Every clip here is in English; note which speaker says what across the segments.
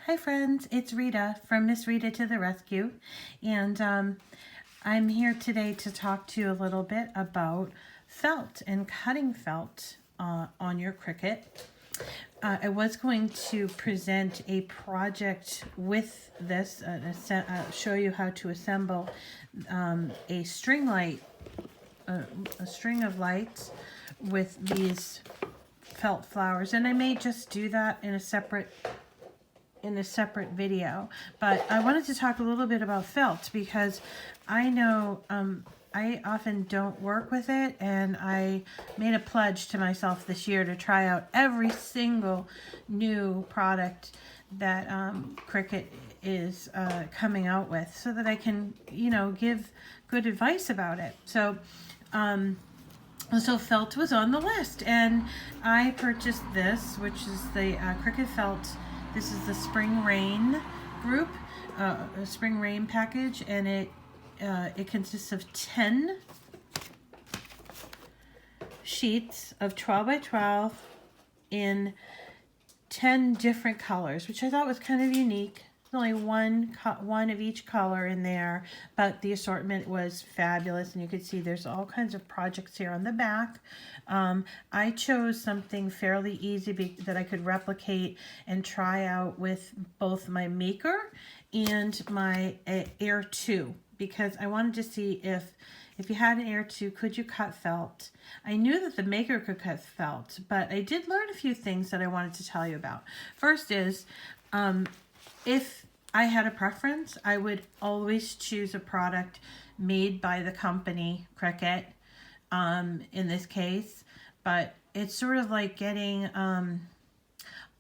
Speaker 1: Hi friends, it's Rita from Miss Rita to the Rescue, and I'm here today to talk to you a little bit about felt and cutting felt on your Cricut. I was going to present a project with this, show you how to assemble a string light, a string of lights with these felt flowers, and I may just do that in a separate video, but I wanted to talk a little bit about felt because I know I often don't work with it, and I made a pledge to myself this year to try out every single new product that Cricut is coming out with so that I can, give good advice about it. So felt was on the list, and I purchased this, which is the Cricut Felt. This is the Spring Rain group, a Spring Rain package, and it consists of 10 sheets of 12 by 12 in 10 different colors, which I thought was kind of unique. There's only one of each color in there, but the assortment was fabulous, and you could see there's all kinds of projects here on the back. I chose something fairly easy that I could replicate and try out with both my Maker and my Air 2, because I wanted to see if you had an Air 2, could you cut felt? I knew that the Maker could cut felt, but I did learn a few things that I wanted to tell you about. First is, if I had a preference, I would always choose a product made by the company, Cricut, in this case. But it's sort of like getting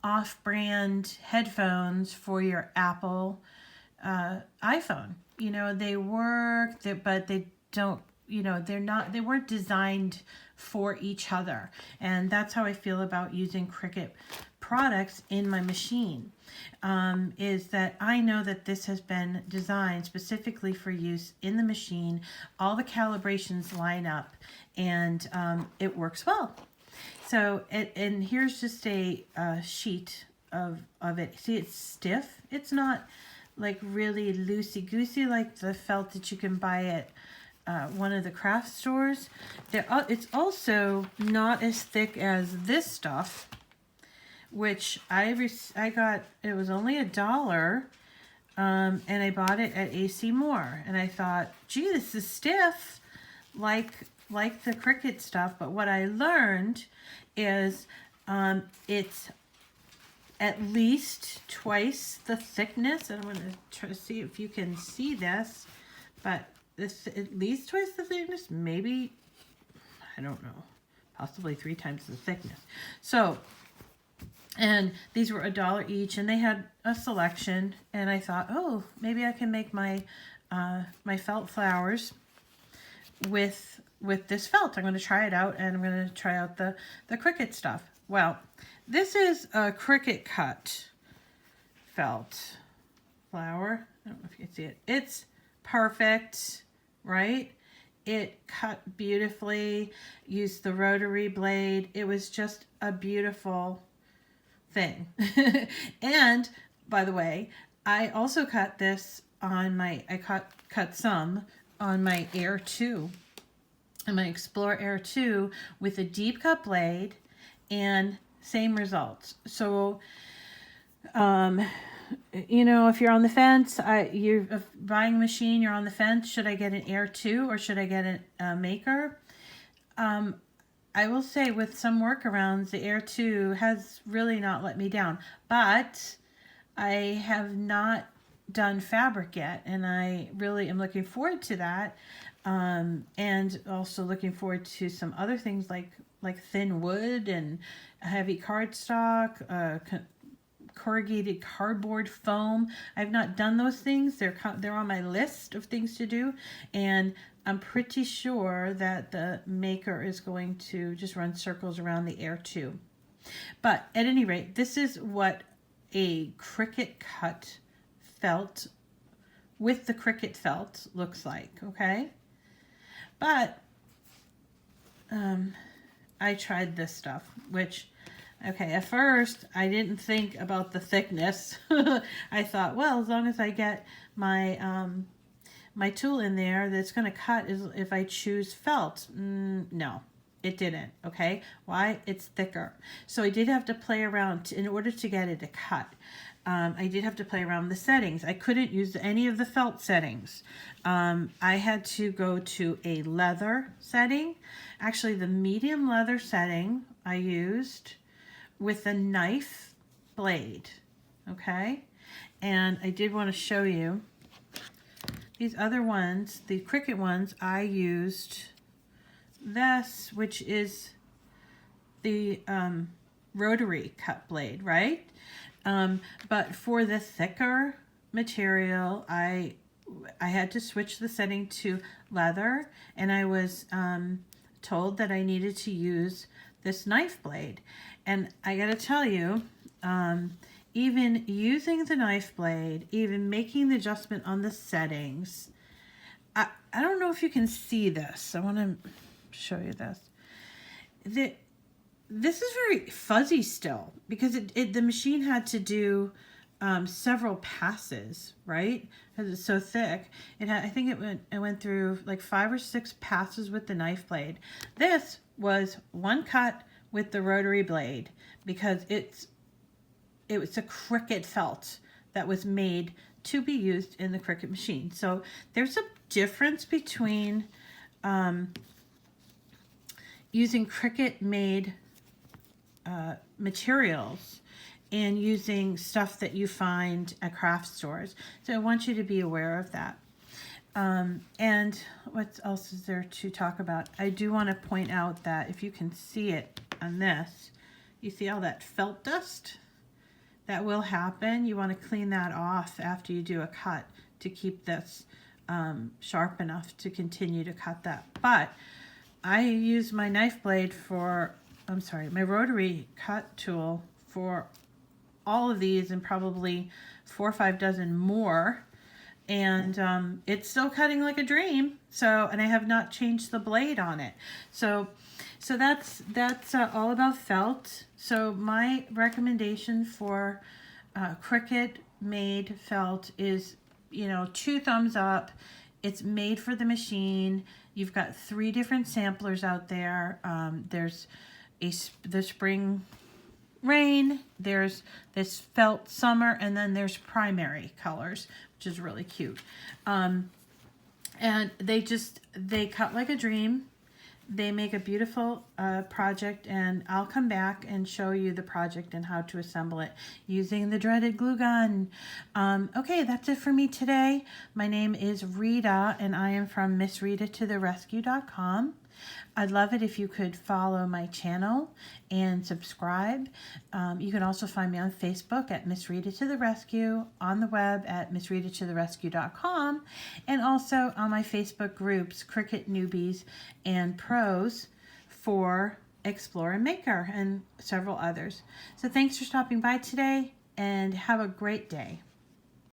Speaker 1: off-brand headphones for your Apple iPhone. You know, they work, but they don't, they weren't designed for each other. And that's how I feel about using Cricut products in my machine, is that I know that this has been designed specifically for use in the machine. All the calibrations line up, and it works well. So, and here's just a sheet of it. See, it's stiff. It's not like really loosey-goosey like the felt that you can buy at one of the craft stores. It's also not as thick as this stuff, which I got. It was only $1, and I bought it at AC Moore, and I thought, gee, this is stiff like the Cricut stuff. But what I learned is it's at least twice the thickness, and I'm going to try to see if you can see this, but this at least twice the thickness, maybe, I don't know, possibly 3 times the thickness. So, and these were $1 each, and they had a selection, and I thought, oh, maybe I can make my my felt flowers with this felt. I'm going to try it out, and I'm going to try out the Cricut stuff. Well, this is a Cricut cut felt flower. I don't know if you can see it. It's perfect, right? It cut beautifully, used the Rotary Blade. It was just a beautiful thing. And by the way, I also cut this on my, cut some on my Air 2, and my Explore Air 2 with a deep cut blade, and same results. So, if you're on the fence, you're buying a machine, you're on the fence, should I get an Air 2 or should I get a Maker? I will say with some workarounds, the Air 2 has really not let me down, but I have not done fabric yet, and I really am looking forward to that, and also looking forward to some other things like thin wood and heavy cardstock, corrugated cardboard foam. I've not done those things. They're on my list of things to do, and I'm pretty sure that the Maker is going to just run circles around the Air 2. But at any rate, this is what a Cricut cut felt with the Cricut Felt looks like, okay? But I tried this stuff, which Okay, at first I didn't think about the thickness. I thought, well, as long as I get my my tool in there that's going to cut is if I choose felt. No, it didn't. Okay, why? It's thicker. So I did have to play around in order to get it to cut. I did have to play around with the settings. I couldn't use any of the felt settings. I had to go to a leather setting. Actually, the medium leather setting I used with a knife blade. Okay, and I did want to show you these other ones, the Cricut ones. I used this, which is the rotary cut blade, right? But for the thicker material, I had to switch the setting to leather, and I was told that I needed to use this knife blade. And I gotta tell you, even using the knife blade, even making the adjustment on the settings, I don't know if you can see this. I want to show you this. This is very fuzzy still because the machine had to do several passes, right? Because it's so thick. I think it went through like 5 or 6 passes with the knife blade. This was one cut with the rotary blade because it was a Cricut Felt that was made to be used in the Cricut machine. So there's a difference between using Cricut made materials and using stuff that you find at craft stores. So I want you to be aware of that. And what else is there to talk about? I do want to point out that if you can see it on this, you see all that felt dust? That will happen. You want to clean that off after you do a cut to keep this sharp enough to continue to cut that. But I use my knife blade my rotary cut tool for all of these and probably 4 or 5 dozen more. And it's still cutting like a dream. So, and I have not changed the blade on it. So that's all about felt. So my recommendation for Cricut made felt is, 2 thumbs up. It's made for the machine. You've got 3 different samplers out there. There's the spring rain, there's this felt summer, and then there's primary colors, which is really cute. And they cut like a dream. They make a beautiful project, and I'll come back and show you the project and how to assemble it using the dreaded glue gun. Okay, that's it for me today. My name is Rita, and I am from MissRitaToTheRescue.com. I'd love it if you could follow my channel and subscribe. You can also find me on Facebook at Miss Rita to the Rescue, on the web at MissRitaToTheRescue.com, and also on my Facebook groups, Cricut Newbies and Pros for Explore Maker, and several others. So thanks for stopping by today, and have a great day.